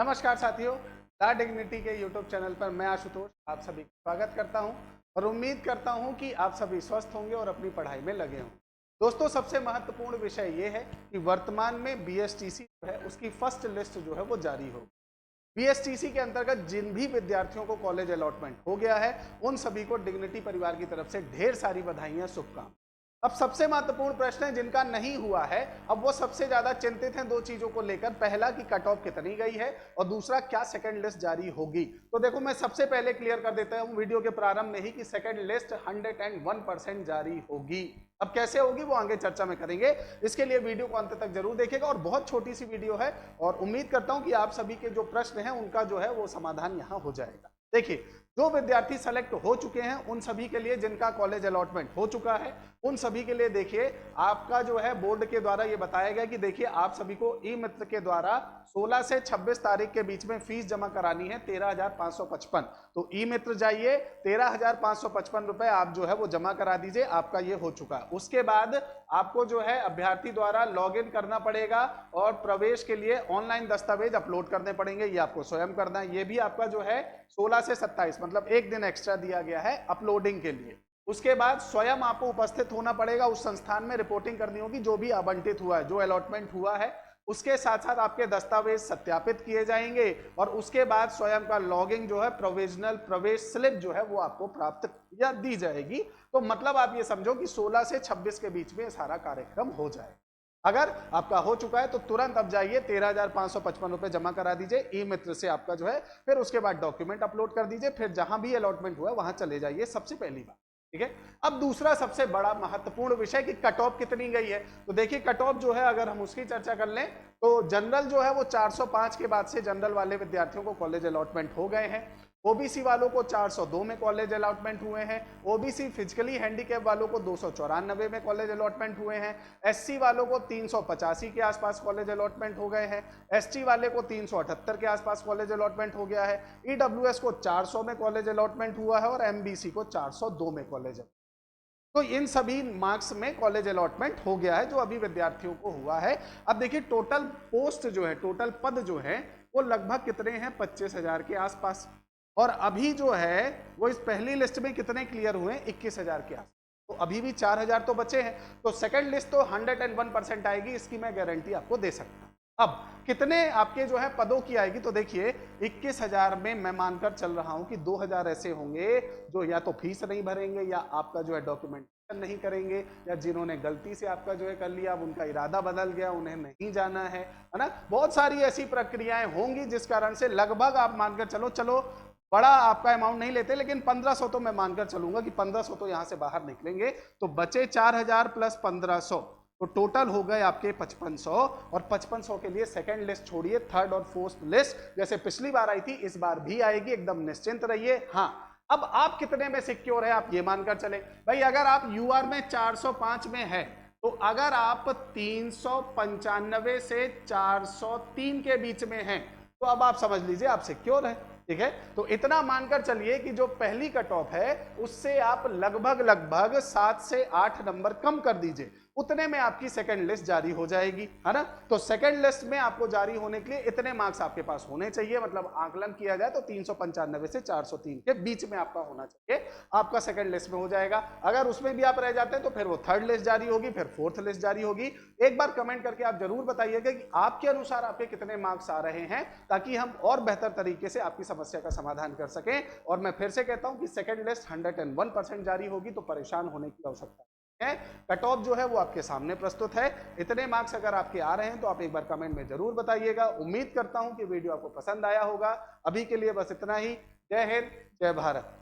नमस्कार साथियों, the dignity के यूट्यूब चैनल पर मैं आशुतोष आप सभी का स्वागत करता हूं और उम्मीद करता हूं कि आप सभी स्वस्थ होंगे और अपनी पढ़ाई में लगे हों। दोस्तों, सबसे महत्वपूर्ण विषय ये है कि वर्तमान में बीएसटीसी जो है उसकी फर्स्ट लिस्ट जो है वो जारी होगी। बीएसटीसी के अंतर्गत जिन भी विद्यार्थियों को कॉलेज अलॉटमेंट हो गया है उन सभी को डिग्निटी परिवार की तरफ से ढेर सारी बधाइयां, शुभकामनाएं। अब सबसे महत्वपूर्ण प्रश्न है जिनका नहीं हुआ है, अब वो सबसे ज्यादा चिंतित हैं दो चीजों को लेकर। पहला कि कट ऑफ कितनी गई है और दूसरा क्या सेकंड लिस्ट जारी होगी। तो देखो, मैं सबसे पहले क्लियर कर देता हूं वीडियो के प्रारंभ में ही कि सेकंड लिस्ट 101% जारी होगी। अब कैसे होगी वो आगे चर्चा में करेंगे, इसके लिए वीडियो को अंत तक जरूर देखिएगा। और बहुत छोटी सी वीडियो है और उम्मीद करता हूं कि आप सभी के जो प्रश्न हैं उनका जो है वो समाधान यहां हो जाएगा। देखिए, जो विद्यार्थी सेलेक्ट हो चुके हैं उन सभी के लिए, जिनका कॉलेज अलॉटमेंट हो चुका है उन सभी के लिए देखिए आपका जो है बोर्ड के द्वारा ये बताया गया कि देखिए आप सभी को ई मित्र के द्वारा 16 से 26 तारीख के बीच में फीस जमा करानी है 13,555। तो ई मित्र जाइए, 13,555 रुपए आप जो है वो जमा करा दीजिए, आपका ये हो चुका है। उसके बाद आपको जो है अभ्यर्थी द्वारा लॉग इन करना पड़ेगा और प्रवेश के लिए ऑनलाइन दस्तावेज अपलोड करने पड़ेंगे, ये आपको स्वयं करना है। ये भी आपका जो है 16 से 27 मतलब एक दिन एक्स्ट्रा दिया गया है अपलोडिंग के लिए। उसके बाद स्वयं आपको उपस्थित होना पड़ेगा, उस संस्थान में रिपोर्टिंग करनी होगी जो भी आवंटित हुआ है, जो अलॉटमेंट हुआ है। उसके साथ साथ आपके दस्तावेज सत्यापित किए जाएंगे और उसके बाद स्वयं का लॉगिंग जो है, प्रोविजनल प्रवेश स्लिप जो है वो आपको प्राप्त या दी जाएगी। तो मतलब आप ये समझो कि 16 से 26 के बीच में सारा कार्यक्रम हो जाए। अगर आपका हो चुका है तो तुरंत अब जाइए 13,555 रुपए जमा करा दीजिए ई मित्र से आपका जो है, फिर उसके बाद डॉक्यूमेंट अपलोड कर दीजिए, फिर जहां भी अलॉटमेंट हुआ वहां चले जाइए। सबसे पहली बात, ठीक है। अब दूसरा सबसे बड़ा महत्वपूर्ण विषय कि कट ऑफ कितनी गई है। तो देखिए कट ऑफ जो है अगर हम उसकी चर्चा कर लें तो जनरल जो है वो 405 के बाद से जनरल वाले विद्यार्थियों को कॉलेज अलॉटमेंट हो गए हैं। ओबीसी वालों को 402 में कॉलेज अलॉटमेंट हुए हैं। ओबीसी फिजिकली हैंडीकैप वालों को 294 में कॉलेज अलॉटमेंट हुए हैं। एससी वालों को 385 के आसपास कॉलेज अलॉटमेंट हो गए हैं। एसटी वाले को 378 के आसपास कॉलेज अलॉटमेंट हो गया है। ईडब्ल्यूएस को 400 में कॉलेज अलॉटमेंट हुआ है और एमबीसी को 402 में कॉलेज। तो इन सभी मार्क्स में कॉलेज अलॉटमेंट हो गया है जो अभी विद्यार्थियों को हुआ है। अब देखिए टोटल पोस्ट जो है, टोटल पद जो है वो लगभग कितने हैं, 25,000 के आसपास। और अभी जो है वो इस पहली लिस्ट में कितने क्लियर हुए, 21,000 के आसपास। तो अभी भी 4,000 तो बचे हैं। तो सेकंड लिस्ट तो 101% आएगी, इसकी मैं गारंटी आपको दे सकता हूं। अब कितने आपके जो है पदों की आएगी, तो देखिए 21,000 में मैं मानकर चल रहा हूं कि 2,000 ऐसे होंगे जो या तो फीस नहीं भरेंगे या आपका जो है डॉक्यूमेंटेशन नहीं करेंगे, या जिन्होंने गलती से आपका जो है कर लिया, अब उनका इरादा बदल गया, उन्हें नहीं जाना है ना। बहुत सारी ऐसी प्रक्रियाएं होंगी जिस कारण से लगभग आप मानकर चलो बड़ा आपका अमाउंट नहीं लेते, लेकिन 1500 तो मैं मानकर चलूंगा कि 1500 तो यहां से बाहर निकलेंगे। तो बचे 4,000 प्लस 1500, तो टोटल हो गए आपके 5500। और 5500 के लिए सेकंड लिस्ट छोड़िए, थर्ड और फोर्थ लिस्ट जैसे पिछली बार आई थी इस बार भी आएगी, एकदम निश्चिंत रहिए। हाँ, अब आप कितने में सिक्योर है आप ये मानकर चले भाई। अगर आप यूआर में 405 में है तो अगर आप 395 से 403 के बीच में हैं तो अब आप समझ लीजिए आप सिक्योर है, ठीक है। तो इतना मानकर चलिए कि जो पहली कट ऑफ है उससे आप लगभग 7 से 8 नंबर कम कर दीजिए, उतने में आपकी सेकंड लिस्ट जारी हो जाएगी, है ना। तो सेकंड लिस्ट में आपको जारी होने के लिए इतने मार्क्स आपके पास होने चाहिए, मतलब आकलन किया जाए तो 395 से 403 के बीच में आपका होना चाहिए, आपका सेकंड लिस्ट में हो जाएगा। अगर उसमें भी आप रह जाते हैं तो फिर वो थर्ड लिस्ट जारी होगी, फिर फोर्थ लिस्ट जारी होगी। एक बार कमेंट करके आप जरूर बताइएगा कि आपके अनुसार आपके कितने मार्क्स आ रहे हैं, ताकि हम और बेहतर तरीके से आपकी समस्या का समाधान कर सकें। और मैं फिर से कहता हूं कि सेकंड लिस्ट 101% जारी होगी, तो परेशान होने की आवश्यकता है। कट ऑफ जो है वो आपके सामने प्रस्तुत है। इतने मार्क्स अगर आपके आ रहे हैं तो आप एक बार कमेंट में जरूर बताइएगा। उम्मीद करता हूं कि वीडियो आपको पसंद आया होगा। अभी के लिए बस इतना ही। जय हिंद, जय भारत।